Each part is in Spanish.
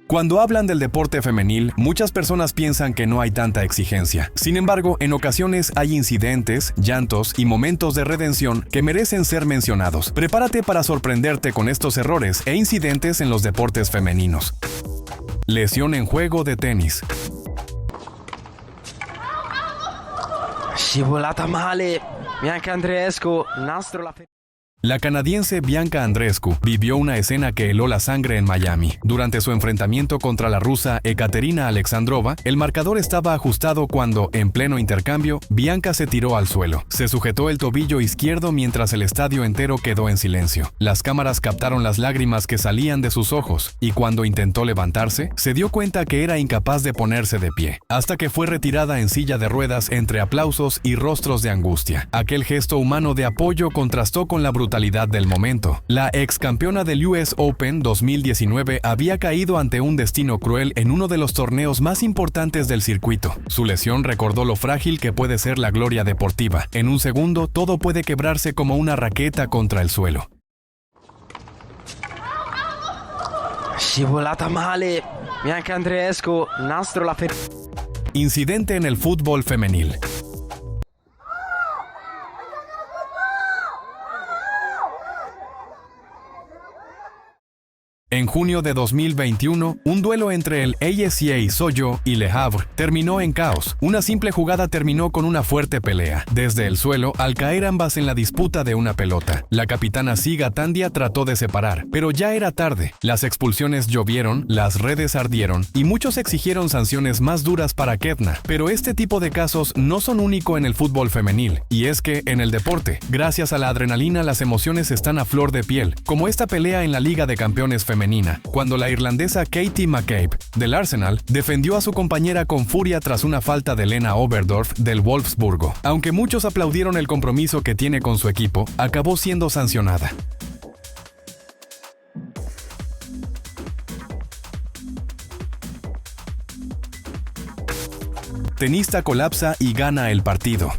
Cuando hablan del deporte femenil, muchas personas piensan que no hay tanta exigencia. Sin embargo, en ocasiones hay incidentes, llantos y momentos de redención que merecen ser mencionados. Prepárate para sorprenderte con estos errores e incidentes en los deportes femeninos. Lesión en juego de tenis. Scivolata male, Bianca Andreescu, nastro la La canadiense Bianca Andreescu vivió una escena que heló la sangre en Miami. Durante su enfrentamiento contra la rusa Ekaterina Alexandrova, el marcador estaba ajustado cuando, en pleno intercambio, Bianca se tiró al suelo. Se sujetó el tobillo izquierdo mientras el estadio entero quedó en silencio. Las cámaras captaron las lágrimas que salían de sus ojos, y cuando intentó levantarse, se dio cuenta que era incapaz de ponerse de pie, hasta que fue retirada en silla de ruedas entre aplausos y rostros de angustia. Aquel gesto humano de apoyo contrastó con la brutalidad del momento. La ex campeona del US Open 2019 había caído ante un destino cruel en uno de los torneos más importantes del circuito. Su lesión recordó lo frágil que puede ser la gloria deportiva. En un segundo, todo puede quebrarse como una raqueta contra el suelo. Scivolata male, Bianca Andreescu, nastro la Incidente en el fútbol femenil. En junio de 2021, un duelo entre el ASCA Soyo y Le Havre terminó en caos. Una simple jugada terminó con una fuerte pelea, desde el suelo al caer ambas en la disputa de una pelota. La capitana Siga Tandia trató de separar, pero ya era tarde. Las expulsiones llovieron, las redes ardieron y muchos exigieron sanciones más duras para Ketna. Pero este tipo de casos no son único en el fútbol femenil, y es que en el deporte, gracias a la adrenalina, las emociones están a flor de piel, como esta pelea en la Liga de Campeones femenina, cuando la irlandesa Katie McCabe, del Arsenal, defendió a su compañera con furia tras una falta de Lena Oberdorf del Wolfsburgo. Aunque muchos aplaudieron el compromiso que tiene con su equipo, acabó siendo sancionada. Tenista colapsa y gana el partido.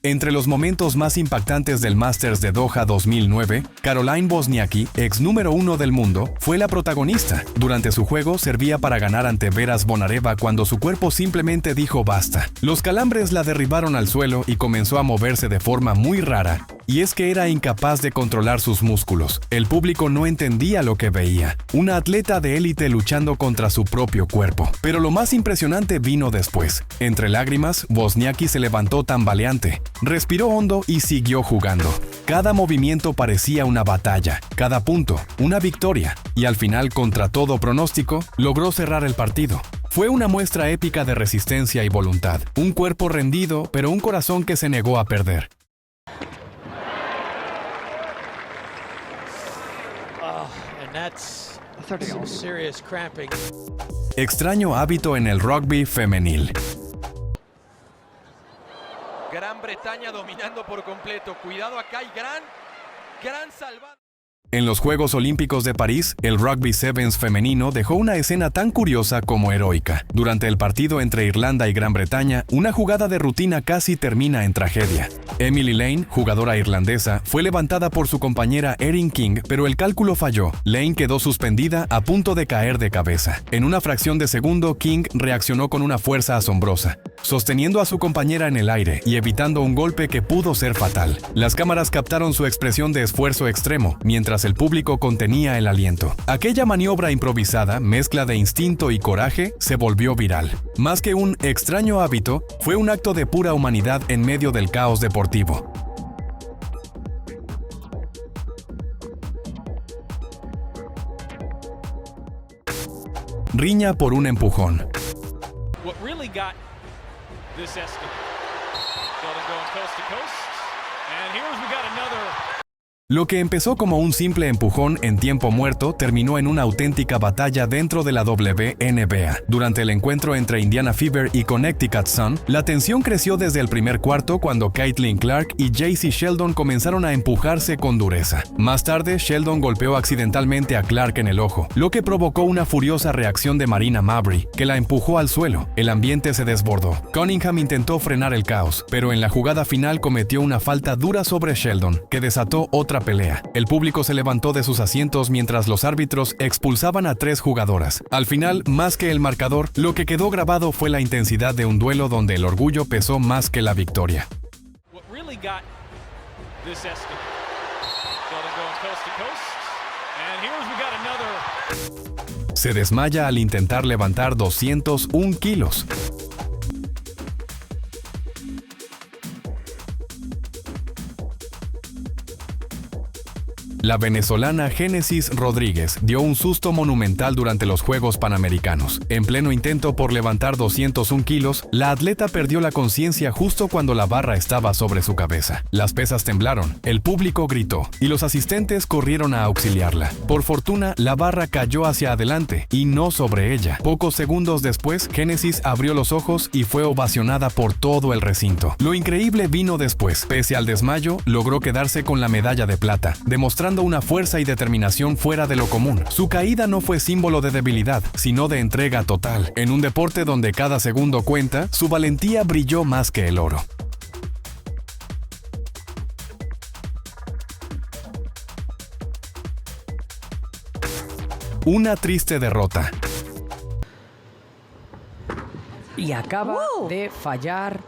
Entre los momentos más impactantes del Masters de Doha 2009, Caroline Wozniacki, ex número 1 del mundo, fue la protagonista. Durante su juego servía para ganar ante Vera Zvonareva cuando su cuerpo simplemente dijo basta. Los calambres la derribaron al suelo y comenzó a moverse de forma muy rara. Y es que era incapaz de controlar sus músculos. El público no entendía lo que veía. Una atleta de élite luchando contra su propio cuerpo. Pero lo más impresionante vino después. Entre lágrimas, Wozniacki se levantó tambaleante. Respiró hondo y siguió jugando. Cada movimiento parecía una batalla, cada punto, una victoria. Y al final, contra todo pronóstico, logró cerrar el partido. Fue una muestra épica de resistencia y voluntad. Un cuerpo rendido, pero un corazón que se negó a perder. Extraño hábito en el rugby femenil. Gran Bretaña dominando por completo. Cuidado, acá hay gran salvada. En los Juegos Olímpicos de París, el rugby sevens femenino dejó una escena tan curiosa como heroica. Durante el partido entre Irlanda y Gran Bretaña, una jugada de rutina casi termina en tragedia. Emily Lane, jugadora irlandesa, fue levantada por su compañera Erin King, pero el cálculo falló. Lane quedó suspendida a punto de caer de cabeza. En una fracción de segundo, King reaccionó con una fuerza asombrosa, sosteniendo a su compañera en el aire y evitando un golpe que pudo ser fatal. Las cámaras captaron su expresión de esfuerzo extremo, mientras el público contenía el aliento. Aquella maniobra improvisada, mezcla de instinto y coraje, se volvió viral. Más que un extraño hábito, fue un acto de pura humanidad en medio del caos deportivo. Riña por un empujón. What really got this escalate. Going coast to coast. And here's we got another Lo que empezó como un simple empujón en tiempo muerto terminó en una auténtica batalla dentro de la WNBA. Durante el encuentro entre Indiana Fever y Connecticut Sun, la tensión creció desde el primer cuarto cuando Caitlin Clark y Jaycee Sheldon comenzaron a empujarse con dureza. Más tarde, Sheldon golpeó accidentalmente a Clark en el ojo, lo que provocó una furiosa reacción de Marina Mabrey, que la empujó al suelo. El ambiente se desbordó. Cunningham intentó frenar el caos, pero en la jugada final cometió una falta dura sobre Sheldon, que desató otra pelea. El público se levantó de sus asientos mientras los árbitros expulsaban a 3 jugadoras. Al final, más que el marcador, lo que quedó grabado fue la intensidad de un duelo donde el orgullo pesó más que la victoria. What really got this escalate. Sheldon going coast to coast. And here's we got another. Se desmaya al intentar levantar 201 kilos. La venezolana Génesis Rodríguez dio un susto monumental durante los Juegos Panamericanos. En pleno intento por levantar 201 kilos, la atleta perdió la conciencia justo cuando la barra estaba sobre su cabeza. Las pesas temblaron, el público gritó y los asistentes corrieron a auxiliarla. Por fortuna, la barra cayó hacia adelante y no sobre ella. Pocos segundos después, Génesis abrió los ojos y fue ovacionada por todo el recinto. Lo increíble vino después. Pese al desmayo, logró quedarse con la medalla de plata, demostrando una fuerza y determinación fuera de lo común. Su caída no fue símbolo de debilidad, sino de entrega total. En un deporte donde cada segundo cuenta, su valentía brilló más que el oro. Una triste derrota. Y acaba de fallar.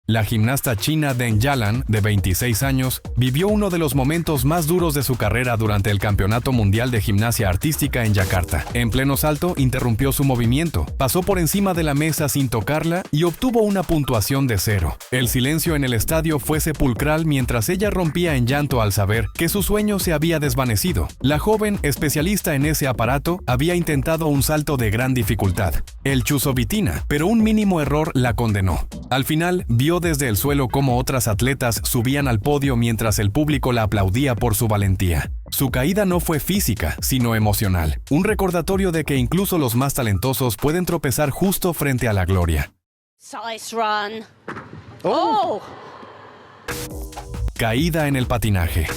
La gimnasta china Deng Yalan, de 26 años, vivió uno de los momentos más duros de su carrera durante el Campeonato Mundial de Gimnasia Artística en Yakarta. En pleno salto, interrumpió su movimiento, pasó por encima de la mesa sin tocarla y obtuvo una puntuación de 0. El silencio en el estadio fue sepulcral mientras ella rompía en llanto al saber que su sueño se había desvanecido. La joven, especialista en ese aparato, había intentado un salto de gran dificultad, el Chusovitina, pero un mínimo error la condenó. Al final, vio desde el suelo cómo otras atletas subían al podio mientras el público la aplaudía por su valentía. Su caída no fue física, sino emocional, un recordatorio de que incluso los más talentosos pueden tropezar justo frente a la gloria. Size run. Oh. Caída en el patinaje.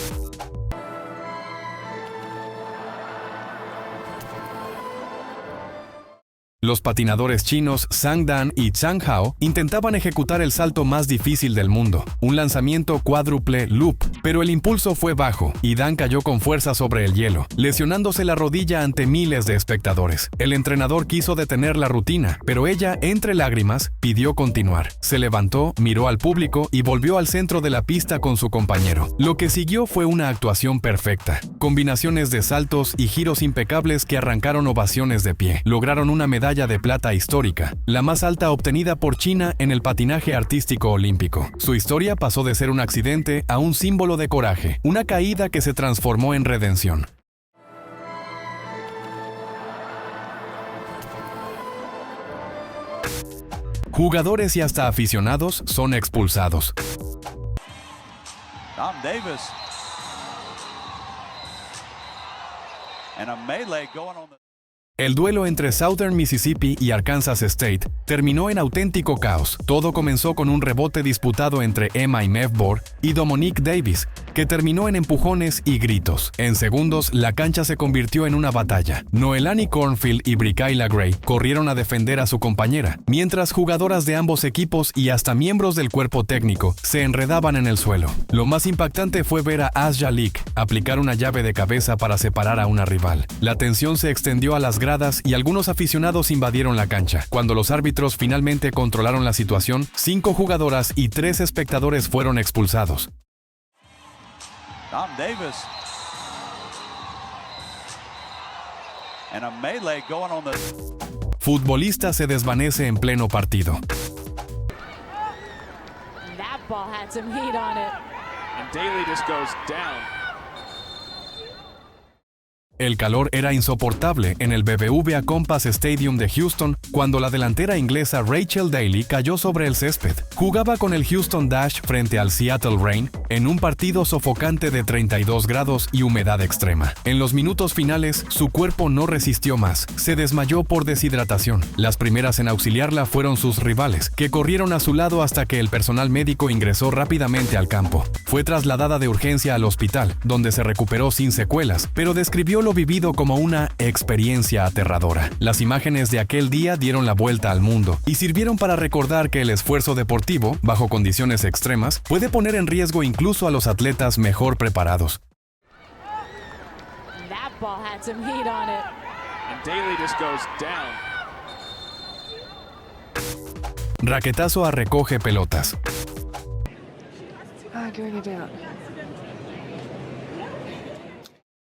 Los patinadores chinos Zhang Dan y Zhang Hao intentaban ejecutar el salto más difícil del mundo, un lanzamiento cuádruple loop, pero el impulso fue bajo y Dan cayó con fuerza sobre el hielo, lesionándose la rodilla ante miles de espectadores. El entrenador quiso detener la rutina, pero ella, entre lágrimas, pidió continuar. Se levantó, miró al público y volvió al centro de la pista con su compañero. Lo que siguió fue una actuación perfecta, combinaciones de saltos y giros impecables que arrancaron ovaciones de pie. Lograron una medalla de plata histórica, la más alta obtenida por China en el patinaje artístico olímpico. Su historia pasó de ser un accidente a un símbolo de coraje, una caída que se transformó en redención. Jugadores y hasta aficionados son expulsados. Tom Davis. And a melee going on the... El duelo entre Southern Mississippi y Arkansas State terminó en auténtico caos. Todo comenzó con un rebote disputado entre Emma Mevbor y Dominique Davis, que terminó en empujones y gritos. En segundos, la cancha se convirtió en una batalla. Noelani Cornfield y Bricaila Gray corrieron a defender a su compañera, mientras jugadoras de ambos equipos y hasta miembros del cuerpo técnico se enredaban en el suelo. Lo más impactante fue ver a Asya Leak aplicar una llave de cabeza para separar a una rival. La tensión se extendió a las gradas y algunos aficionados invadieron la cancha. Cuando los árbitros finalmente controlaron la situación, 5 jugadoras y 3 espectadores fueron expulsados. Tom Davis. And a melee going on the... Futbolista se desvanece en pleno partido. That ball had some heat on it. And Daly just goes down. El calor era insoportable en el BBVA Compass Stadium de Houston cuando la delantera inglesa Rachel Daly cayó sobre el césped. Jugaba con el Houston Dash frente al Seattle Reign en un partido sofocante de 32 grados y humedad extrema. En los minutos finales, su cuerpo no resistió más. Se desmayó por deshidratación. Las primeras en auxiliarla fueron sus rivales, que corrieron a su lado hasta que el personal médico ingresó rápidamente al campo. Fue trasladada de urgencia al hospital, donde se recuperó sin secuelas, pero describió lo vivido como una experiencia aterradora. Las imágenes de aquel día dieron la vuelta al mundo y sirvieron para recordar que el esfuerzo deportivo, bajo condiciones extremas, puede poner en riesgo incluso a los atletas mejor preparados. That ball had some heat on it. And Daly just goes down. Raquetazo a recoge pelotas.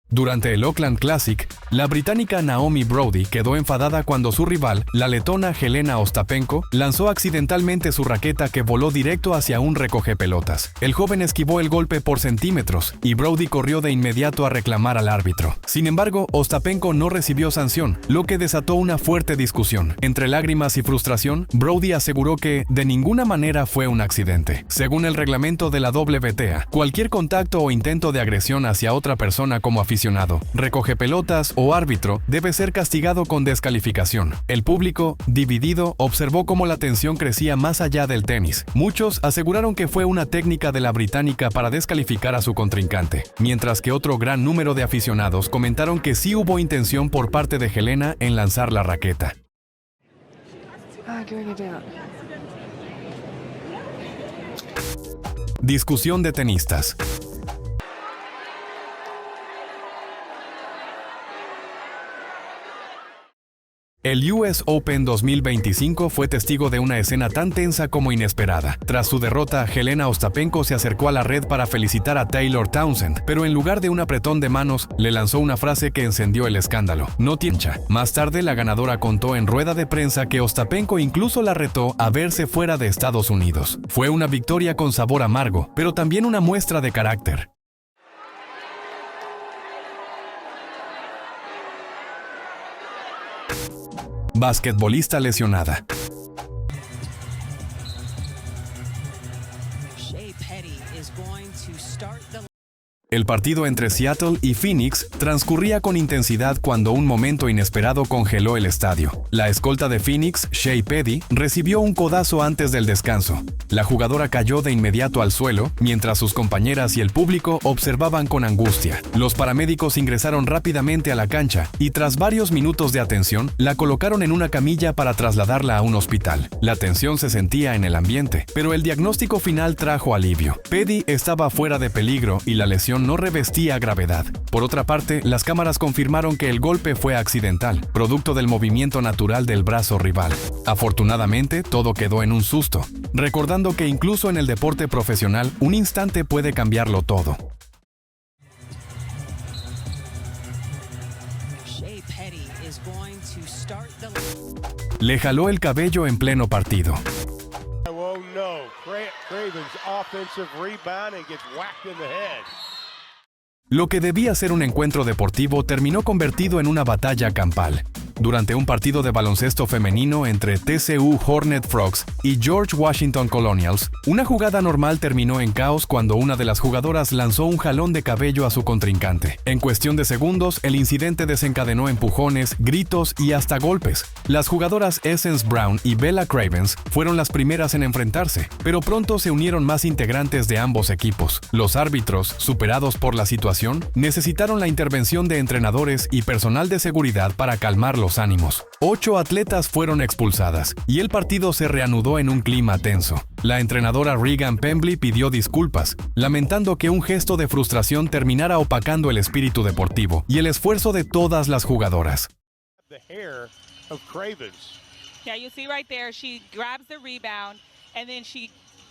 Durante el Auckland Classic, la británica Naomi Brody quedó enfadada cuando su rival, la letona Jelena Ostapenko, lanzó accidentalmente su raqueta que voló directo hacia un recogepelotas. El joven esquivó el golpe por centímetros y Brody corrió de inmediato a reclamar al árbitro. Sin embargo, Ostapenko no recibió sanción, lo que desató una fuerte discusión. Entre lágrimas y frustración, Brody aseguró que de ninguna manera fue un accidente. Según el reglamento de la WTA, cualquier contacto o intento de agresión hacia otra persona como aficionado, recogepelotas o árbitro debe ser castigado con descalificación. El público, dividido, observó cómo la tensión crecía más allá del tenis. Muchos aseguraron que fue una técnica de la británica para descalificar a su contrincante, mientras que otro gran número de aficionados comentaron que sí hubo intención por parte de Jelena en lanzar la raqueta. Discusión de tenistas. El US Open 2025 fue testigo de una escena tan tensa como inesperada. Tras su derrota, Jelena Ostapenko se acercó a la red para felicitar a Taylor Townsend, pero en lugar de un apretón de manos, le lanzó una frase que encendió el escándalo. No tincha. Más tarde, la ganadora contó en rueda de prensa que Ostapenko incluso la retó a verse fuera de Estados Unidos. Fue una victoria con sabor amargo, pero también una muestra de carácter. Basquetbolista lesionada. El partido entre Seattle y Phoenix transcurría con intensidad cuando un momento inesperado congeló el estadio. La escolta de Phoenix, Shea Petty, recibió un codazo antes del descanso. La jugadora cayó de inmediato al suelo, mientras sus compañeras y el público observaban con angustia. Los paramédicos ingresaron rápidamente a la cancha y tras varios minutos de atención, la colocaron en una camilla para trasladarla a un hospital. La tensión se sentía en el ambiente, pero el diagnóstico final trajo alivio. Petty estaba fuera de peligro y la lesión no revestía gravedad. Por otra parte, las cámaras confirmaron que el golpe fue accidental, producto del movimiento natural del brazo rival. Afortunadamente, todo quedó en un susto, recordando que incluso en el deporte profesional, un instante puede cambiarlo todo. Le jaló el cabello en pleno partido. Lo que debía ser un encuentro deportivo terminó convertido en una batalla campal. Durante un partido de baloncesto femenino entre TCU Hornet Frogs y George Washington Colonials, una jugada normal terminó en caos cuando una de las jugadoras lanzó un jalón de cabello a su contrincante. En cuestión de segundos, el incidente desencadenó empujones, gritos y hasta golpes. Las jugadoras Essence Brown y Bella Cravens fueron las primeras en enfrentarse, pero pronto se unieron más integrantes de ambos equipos. Los árbitros, superados por la situación, necesitaron la intervención de entrenadores y personal de seguridad para calmar los ánimos. 8 atletas fueron expulsadas y el partido se reanudó en un clima tenso. La entrenadora Regan Pembley pidió disculpas, lamentando que un gesto de frustración terminara opacando el espíritu deportivo y el esfuerzo de todas las jugadoras. Yeah, you see right there, she grabs the rebound and then she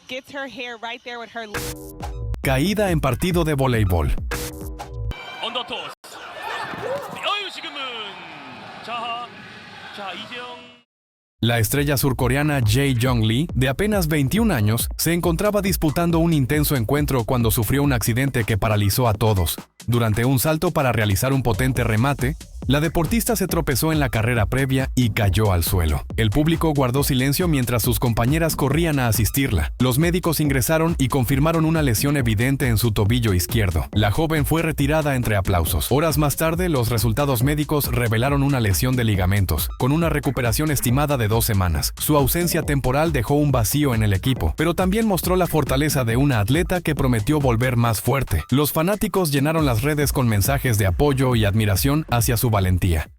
gets her hair right there with her. Caída en partido de voleibol. 언더토스. 지금은 자 이재영 La estrella surcoreana Jae Jong Lee, de apenas 21 años, se encontraba disputando un intenso encuentro cuando sufrió un accidente que paralizó a todos. Durante un salto para realizar un potente remate, la deportista se tropezó en la carrera previa y cayó al suelo. El público guardó silencio mientras sus compañeras corrían a asistirla. Los médicos ingresaron y confirmaron una lesión evidente en su tobillo izquierdo. La joven fue retirada entre aplausos. Horas más tarde, los resultados médicos revelaron una lesión de ligamentos, con una recuperación estimada de 2 semanas. Su ausencia temporal dejó un vacío en el equipo, pero también mostró la fortaleza de una atleta que prometió volver más fuerte. Los fanáticos llenaron las redes con mensajes de apoyo y admiración hacia su valentía.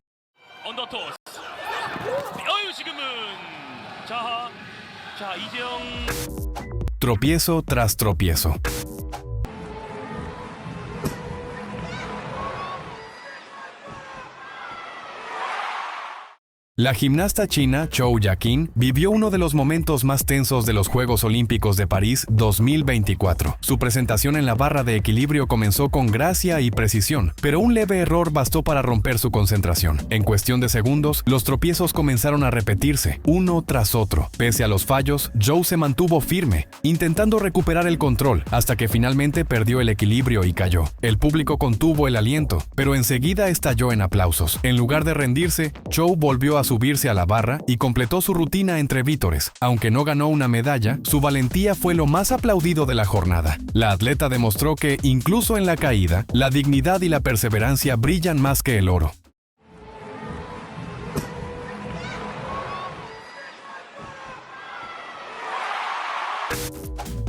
Tropiezo tras tropiezo. La gimnasta china Zhou Yaqin vivió uno de los momentos más tensos de los Juegos Olímpicos de París 2024. Su presentación en la barra de equilibrio comenzó con gracia y precisión, pero un leve error bastó para romper su concentración. En cuestión de segundos, los tropiezos comenzaron a repetirse, uno tras otro. Pese a los fallos, Zhou se mantuvo firme, intentando recuperar el control, hasta que finalmente perdió el equilibrio y cayó. El público contuvo el aliento, pero enseguida estalló en aplausos. En lugar de rendirse, Zhou volvió a subirse a la barra y completó su rutina entre vítores. Aunque no ganó una medalla, su valentía fue lo más aplaudido de la jornada. La atleta demostró que, incluso en la caída, la dignidad y la perseverancia brillan más que el oro.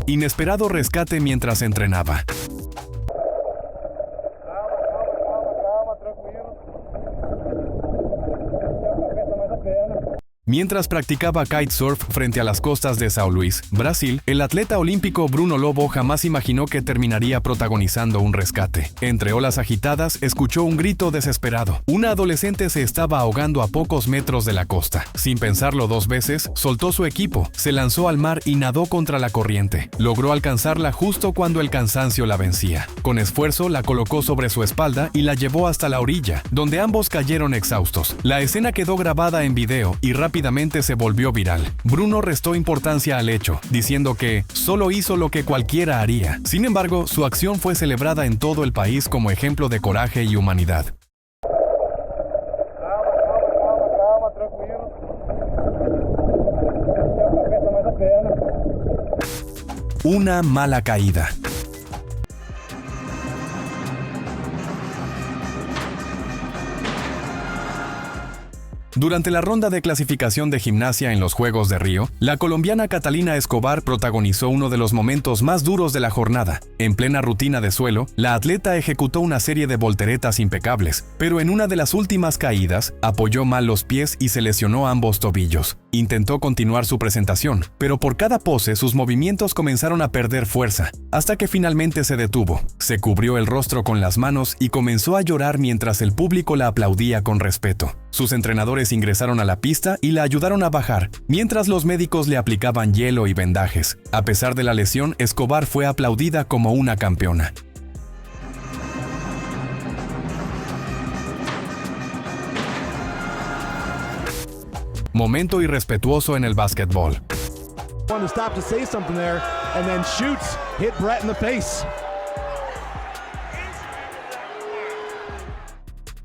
Inesperado rescate mientras entrenaba. Mientras practicaba kitesurf frente a las costas de São Luís, Brasil, el atleta olímpico Bruno Lobo jamás imaginó que terminaría protagonizando un rescate. Entre olas agitadas, escuchó un grito desesperado. Una adolescente se estaba ahogando a pocos metros de la costa. Sin pensarlo 2 veces, soltó su equipo, se lanzó al mar y nadó contra la corriente. Logró alcanzarla justo cuando el cansancio la vencía. Con esfuerzo, la colocó sobre su espalda y la llevó hasta la orilla, donde ambos cayeron exhaustos. La escena quedó grabada en video y rápidamente se volvió viral. Bruno restó importancia al hecho, diciendo que solo hizo lo que cualquiera haría. Sin embargo, su acción fue celebrada en todo el país como ejemplo de coraje y humanidad. Una mala caída. Durante la ronda de clasificación de gimnasia en los Juegos de Río, la colombiana Catalina Escobar protagonizó uno de los momentos más duros de la jornada. En plena rutina de suelo, la atleta ejecutó una serie de volteretas impecables, pero en una de las últimas caídas, apoyó mal los pies y se lesionó ambos tobillos. Intentó continuar su presentación, pero por cada pose sus movimientos comenzaron a perder fuerza, hasta que finalmente se detuvo. Se cubrió el rostro con las manos y comenzó a llorar mientras el público la aplaudía con respeto. Sus entrenadores ingresaron a la pista y la ayudaron a bajar, mientras los médicos le aplicaban hielo y vendajes. A pesar de la lesión, Escobar fue aplaudida como una campeona. Momento irrespetuoso en el básquetbol.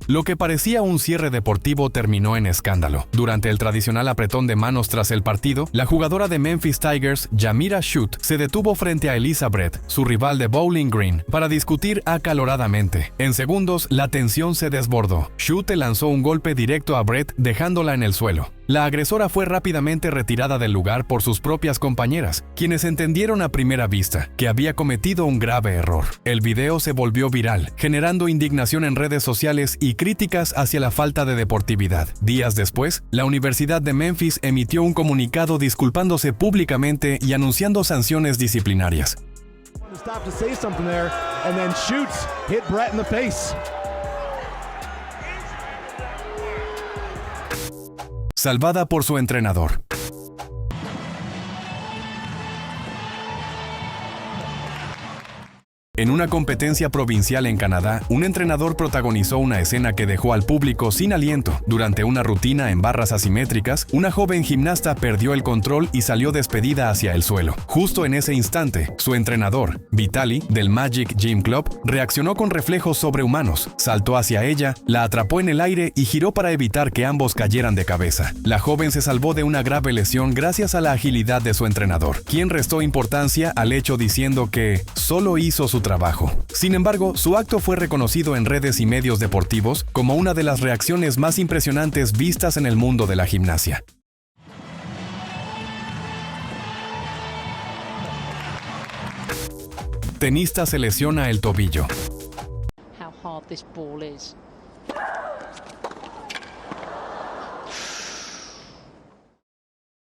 Lo que parecía un cierre deportivo terminó en escándalo. Durante el tradicional apretón de manos tras el partido, la jugadora de Memphis Tigers, Yamira Schutt, se detuvo frente a Elisa Brett, su rival de Bowling Green, para discutir acaloradamente. En segundos, la tensión se desbordó. Schutt lanzó un golpe directo a Brett, dejándola en el suelo. La agresora fue rápidamente retirada del lugar por sus propias compañeras, quienes entendieron a primera vista que había cometido un grave error. El video se volvió viral, generando indignación en redes sociales y críticas hacia la falta de deportividad. Días después, la Universidad de Memphis emitió un comunicado disculpándose públicamente y anunciando sanciones disciplinarias. Salvada por su entrenador. En una competencia provincial en Canadá, un entrenador protagonizó una escena que dejó al público sin aliento. Durante una rutina en barras asimétricas, una joven gimnasta perdió el control y salió despedida hacia el suelo. Justo en ese instante, su entrenador, Vitaly, del Magic Gym Club, reaccionó con reflejos sobrehumanos. Saltó hacia ella, la atrapó en el aire y giró para evitar que ambos cayeran de cabeza. La joven se salvó de una grave lesión gracias a la agilidad de su entrenador, quien restó importancia al hecho diciendo que solo hizo su trabajo. Sin embargo, su acto fue reconocido en redes y medios deportivos como una de las reacciones más impresionantes vistas en el mundo de la gimnasia. Tenista se lesiona el tobillo. How hard this ball is.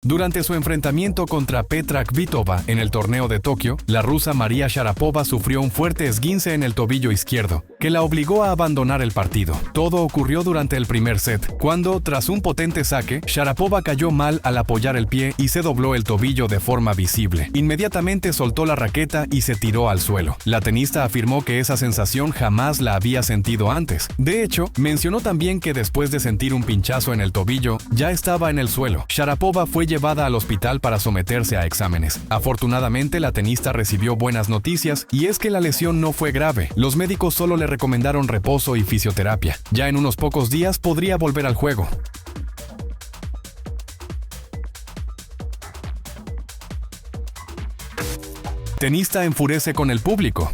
Durante su enfrentamiento contra Petra Kvitova en el torneo de Tokio, la rusa Maria Sharapova sufrió un fuerte esguince en el tobillo izquierdo, que la obligó a abandonar el partido. Todo ocurrió durante el primer set, cuando, tras un potente saque, Sharapova cayó mal al apoyar el pie y se dobló el tobillo de forma visible. Inmediatamente soltó la raqueta y se tiró al suelo. La tenista afirmó que esa sensación jamás la había sentido antes. De hecho, mencionó también que después de sentir un pinchazo en el tobillo, ya estaba en el suelo. Sharapova fue llevada al hospital para someterse a exámenes. Afortunadamente, la tenista recibió buenas noticias y es que la lesión no fue grave. Los médicos solo le recomendaron reposo y fisioterapia. Ya en unos pocos días podría volver al juego. Tenista enfurece con el público.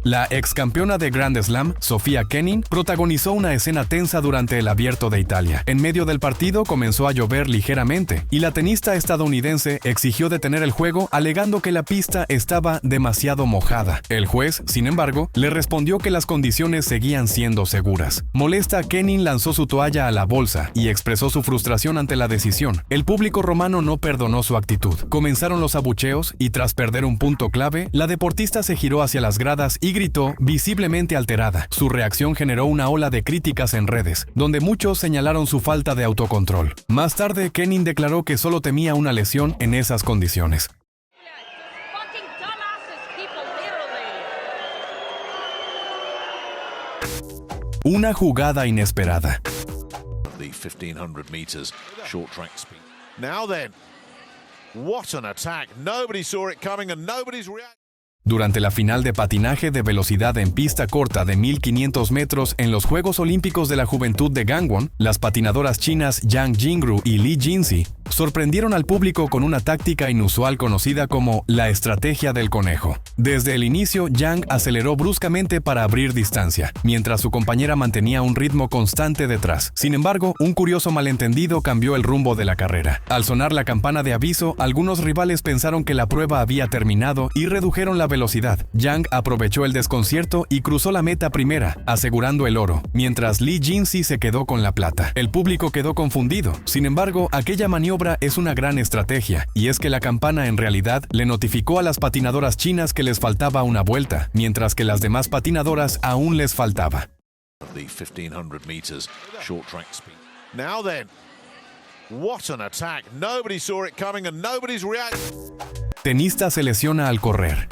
La ex campeona de Grand Slam, Sofia Kenin, protagonizó una escena tensa durante el Abierto de Italia. En medio del partido comenzó a llover ligeramente y la tenista estadounidense exigió detener el juego alegando que la pista estaba demasiado mojada. El juez, sin embargo, le respondió que las condiciones seguían siendo seguras. Molesta, Kenin lanzó su toalla a la bolsa y expresó su frustración ante la decisión. El público romano no perdonó su actitud. Comenzaron los abucheos y tras perder un punto clave, la deportista se giró hacia las gradas y gritó, visiblemente alterada. Su reacción generó una ola de críticas en redes, donde muchos señalaron su falta de autocontrol. Más tarde, Kenin declaró que solo temía una lesión en esas condiciones. Una jugada inesperada. The 1500 meters short track speed. Now then, what an attack. Nobody saw it coming and nobody's reacting. Durante la final de patinaje de velocidad en pista corta de 1500 metros en los Juegos Olímpicos de la Juventud de Gangwon, las patinadoras chinas Yang Jingru y Li Jinzi sorprendieron al público con una táctica inusual conocida como la estrategia del conejo. Desde el inicio, Yang aceleró bruscamente para abrir distancia, mientras su compañera mantenía un ritmo constante detrás. Sin embargo, un curioso malentendido cambió el rumbo de la carrera. Al sonar la campana de aviso, algunos rivales pensaron que la prueba había terminado y redujeron la velocidad. Yang aprovechó el desconcierto y cruzó la meta primera, asegurando el oro, mientras Li Jinzi se quedó con la plata. El público quedó confundido. Sin embargo, aquella maniobra es una gran estrategia, y es que la campana en realidad le notificó a las patinadoras chinas que les faltaba una vuelta, mientras que las demás patinadoras aún les faltaba. The 1500 meters short track speed. Now then, what an attack. Nobody saw it coming and nobody's reacting. Tenista se lesiona al correr.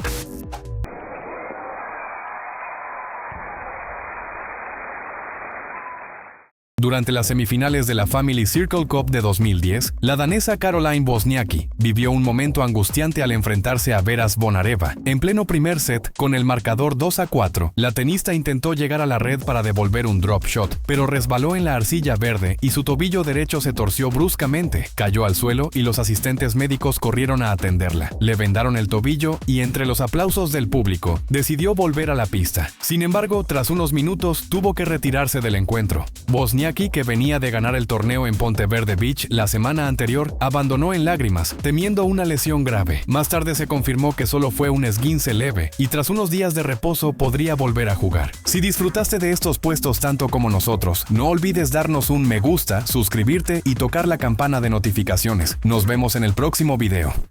Durante las semifinales de la Family Circle Cup de 2010, la danesa Caroline Wozniacki vivió un momento angustiante al enfrentarse a Vera Zvonareva. En pleno primer set, con el marcador 2-4, la tenista intentó llegar a la red para devolver un drop shot, pero resbaló en la arcilla verde y su tobillo derecho se torció bruscamente. Cayó al suelo y los asistentes médicos corrieron a atenderla. Le vendaron el tobillo y entre los aplausos del público, decidió volver a la pista. Sin embargo, tras unos minutos, tuvo que retirarse del encuentro. Wozniacki, que venía de ganar el torneo en Ponte Verde Beach la semana anterior, abandonó en lágrimas, temiendo una lesión grave. Más tarde se confirmó que solo fue un esguince leve y tras unos días de reposo podría volver a jugar. Si disfrutaste de estos puestos tanto como nosotros, no olvides darnos un me gusta, suscribirte y tocar la campana de notificaciones. Nos vemos en el próximo video.